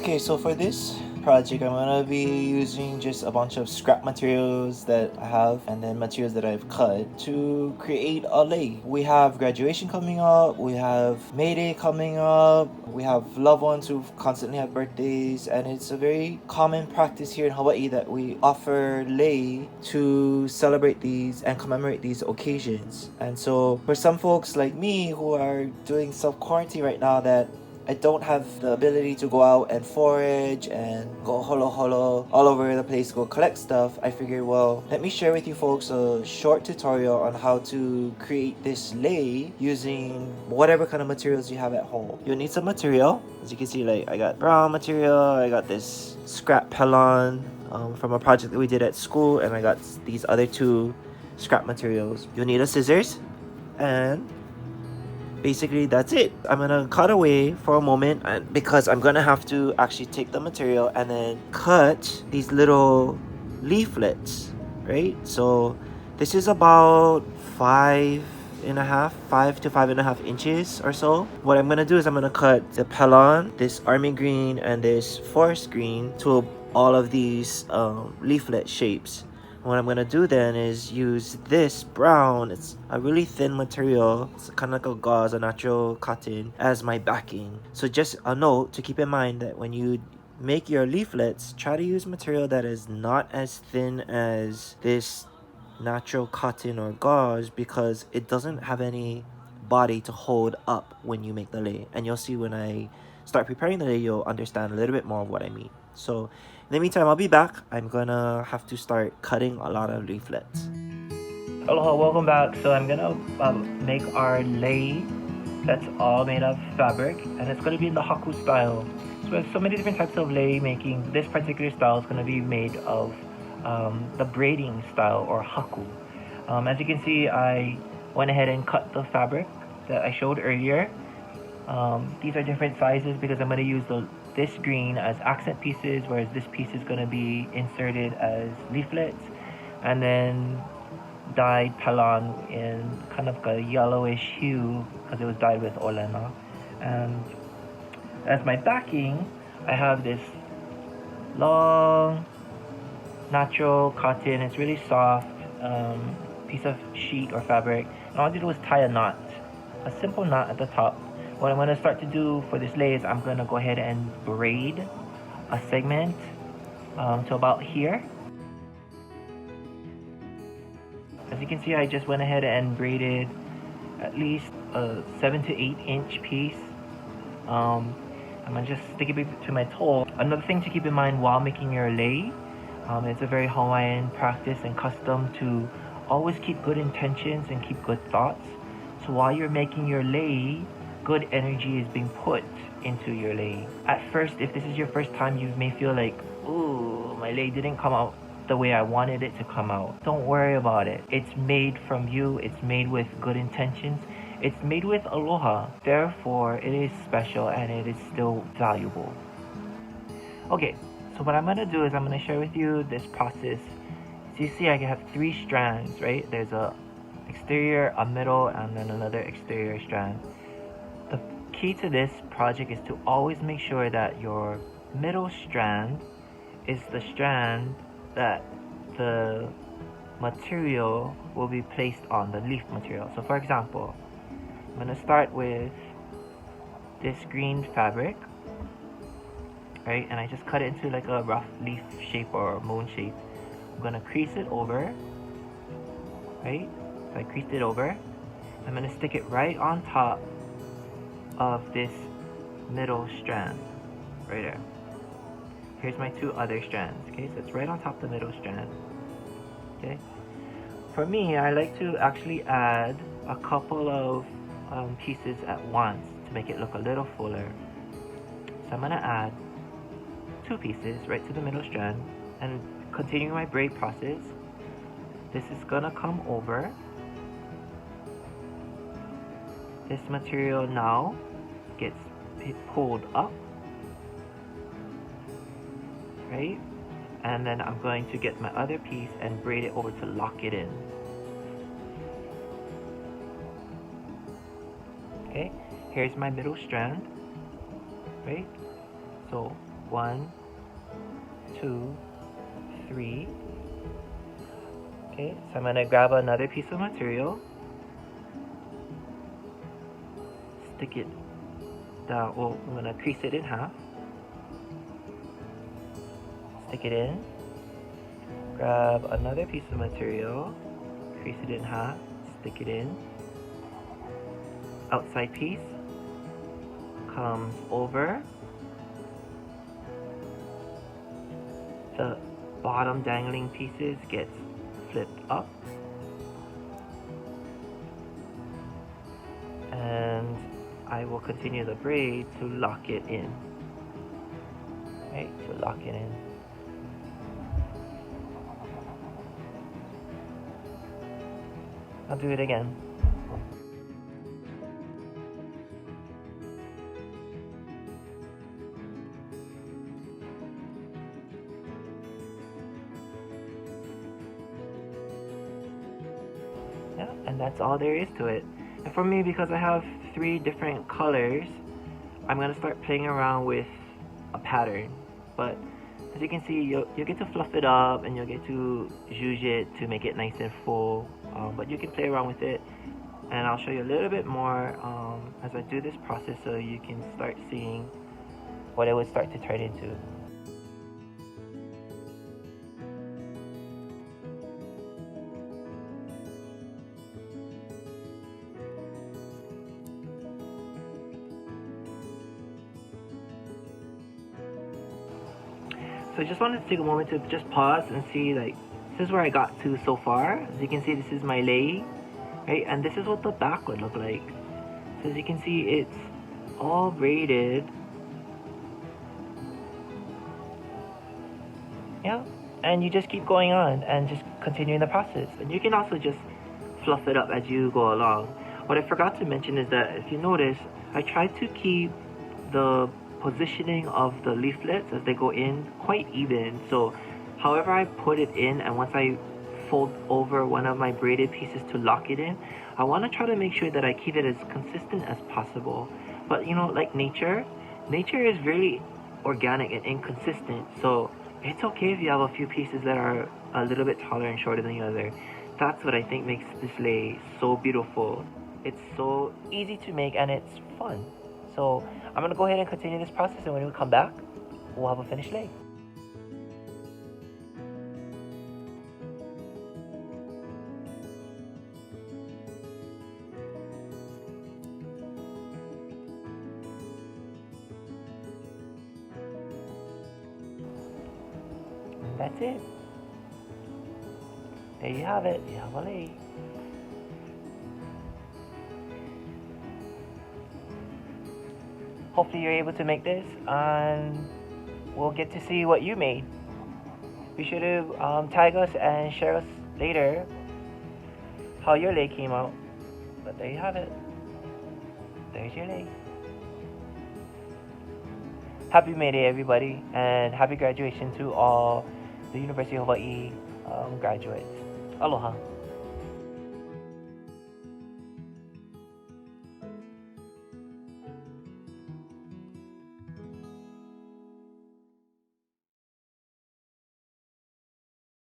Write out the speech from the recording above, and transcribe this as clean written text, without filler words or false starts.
Okay, so for this project, I'm gonna be using just a bunch of scrap materials that I have and then materials that I've cut to create a lei. We have graduation coming up, we have May Day coming up, we have loved ones who constantly have birthdays, and it's a very common practice here in Hawaii that we offer lei to celebrate these and commemorate these occasions. And so for some folks like me who are doing self-quarantine right now that I don't have the ability to go out and forage and go holo holo all over the place, go collect stuff. I figured, well, let me share with you folks a short tutorial on how to create this lei using whatever kind of materials you have at home. You'll need some material. As you can see, like I got brown material, I got this scrap pelon from a project that we did at school, and I got these other two scrap materials. You'll need a scissors, and basically that's it. I'm gonna cut away for a moment because I'm gonna have to actually take the material and then cut these little leaflets, right? So this is about 5 to 5.5 inches or so. What I'm gonna do is I'm gonna cut the pelon, this army green, and this forest green to all of these leaflet shapes. What I'm gonna do then is use this brown, it's a really thin material, it's kind of like a gauze, a natural cotton, as my backing. So just a note to keep in mind that when you make your leaflets, try to use material that is not as thin as this natural cotton or gauze, because it doesn't have any body to hold up when you make the lei. And you'll see when I start preparing the lei, you'll understand a little bit more of what I mean. So in the meantime, I'll be back. I'm gonna have to start cutting a lot of leaflets. Aloha, welcome back. So I'm gonna make our lei that's all made of fabric, and it's gonna be in the Haku style. So we have so many different types of lei making. This particular style is gonna be made of the braiding style, or Haku. As you can see, I went ahead and cut the fabric that I showed earlier. These are different sizes because I'm going to use this green as accent pieces, whereas this piece is going to be inserted as leaflets, and then dyed pelon in kind of a yellowish hue because it was dyed with olena. And as my backing, I have this long natural cotton. It's really soft piece of sheet or fabric, and all I did was tie a knot, a simple knot at the top. What I'm going to start to do for this lei is I'm going to go ahead and braid a segment to about here. As you can see, I just went ahead and braided at least a 7 to 8 inch piece. I'm going to just stick it between my toe. Another thing to keep in mind while making your lei, it's a very Hawaiian practice and custom to always keep good intentions and keep good thoughts. So while you're making your lei, good energy is being put into your lei. At first, if this is your first time, you may feel like, ooh, my lei didn't come out the way I wanted it to come out. Don't worry about it. It's made from you. It's made with good intentions. It's made with aloha. Therefore, it is special and it is still valuable. Okay, so what I'm going to do is I'm going to share with you this process. So you see I have 3 strands, right? There's a exterior, a middle, and then another exterior strand. The key to this project is to always make sure that your middle strand is the strand that the material will be placed on, the leaf material. So for example, I'm going to start with this green fabric, right? And I just cut it into like a rough leaf shape or moon shape. I'm going to crease it over, right? So I creased it over. I'm going to stick it right on top of this middle strand, right there. Here's my 2 other strands, okay? So it's right on top of the middle strand, okay? For me, I like to actually add a couple of pieces at once to make it look a little fuller. So I'm going to add 2 pieces right to the middle strand, and continuing my braid process, this is going to come over. This material now gets pulled up, right? And then I'm going to get my other piece and braid it over to lock it in. Okay, here's my middle strand, right? So 1, 2, 3. Okay, so I'm going to grab another piece of material, stick it down, well, I'm going to crease it in half, stick it in, grab another piece of material, crease it in half, stick it in, outside piece comes over, the bottom dangling pieces gets flipped up, and I will continue the braid to lock it in. Right, to lock it in. I'll do it again. Yeah, and that's all there is to it. And for me, because I have 3 different colors, I'm going to start playing around with a pattern. But as you can see, you'll get to fluff it up and you'll get to zhuzh it to make it nice and full. But you can play around with it, and I'll show you a little bit more as I do this process so you can start seeing what it would start to turn into. So I just wanted to take a moment to just pause and see, like, this is where I got to so far. As you can see, this is my lei, right? And this is what the back would look like. So as you can see, it's all braided. Yeah, and you just keep going on and just continuing the process. And you can also just fluff it up as you go along. What I forgot to mention is that if you notice, I tried to keep the positioning of the leaflets as they go in quite even. So however I put it in, and once I fold over one of my braided pieces to lock it in, I want to try to make sure that I keep it as consistent as possible. But you know, like nature is really organic and inconsistent, so it's okay if you have a few pieces that are a little bit taller and shorter than the other. That's what I think makes this lei so beautiful. It's so easy to make and it's fun. So I'm going to go ahead and continue this process, and when we come back, we'll have a finished lei. And that's it. There you have it. You have a lei. Hopefully you're able to make this, and we'll get to see what you made. Be sure to tag us and share us later how your lei came out. But there you have it. There's your lei. Happy May Day, everybody, and happy graduation to all the University of Hawaii graduates. Aloha.